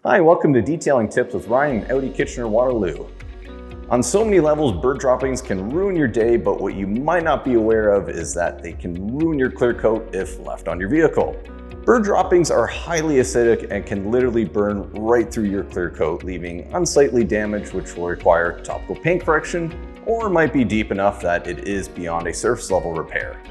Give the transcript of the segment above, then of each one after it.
Hi, welcome to Detailing Tips with Ryan and Audi Kitchener-Waterloo. On so many levels, bird droppings can ruin your day, but what you might not be aware of is that they can ruin your clear coat if left on your vehicle. Bird droppings are highly acidic and can literally burn right through your clear coat, leaving unsightly damage which will require topical paint correction or might be deep enough that it is beyond a surface level repair.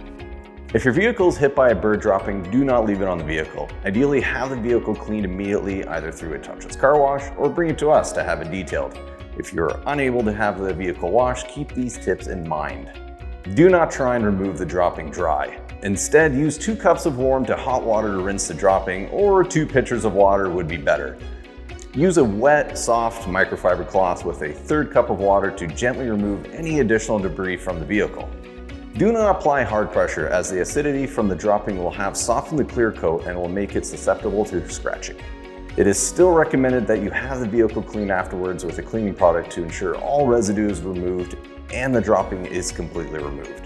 If your vehicle is hit by a bird dropping, do not leave it on the vehicle. Ideally, have the vehicle cleaned immediately, either through a touchless car wash or bring it to us to have it detailed. If you're unable to have the vehicle washed, keep these tips in mind. Do not try and remove the dropping dry. Instead, use 2 cups of warm to hot water to rinse the dropping, or 2 pitchers of water would be better. Use a wet, soft microfiber cloth with a 1/3 cup of water to gently remove any additional debris from the vehicle. Do not apply hard pressure, as the acidity from the dropping will have softened the clear coat and will make it susceptible to scratching. It is still recommended that you have the vehicle cleaned afterwards with a cleaning product to ensure all residue is removed and the dropping is completely removed.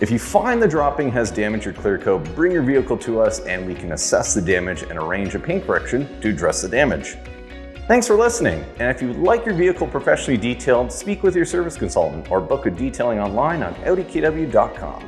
If you find the dropping has damaged your clear coat, bring your vehicle to us and we can assess the damage and arrange a paint correction to address the damage. Thanks for listening, and if you would like your vehicle professionally detailed, speak with your service consultant or book a detailing online on audikw.com.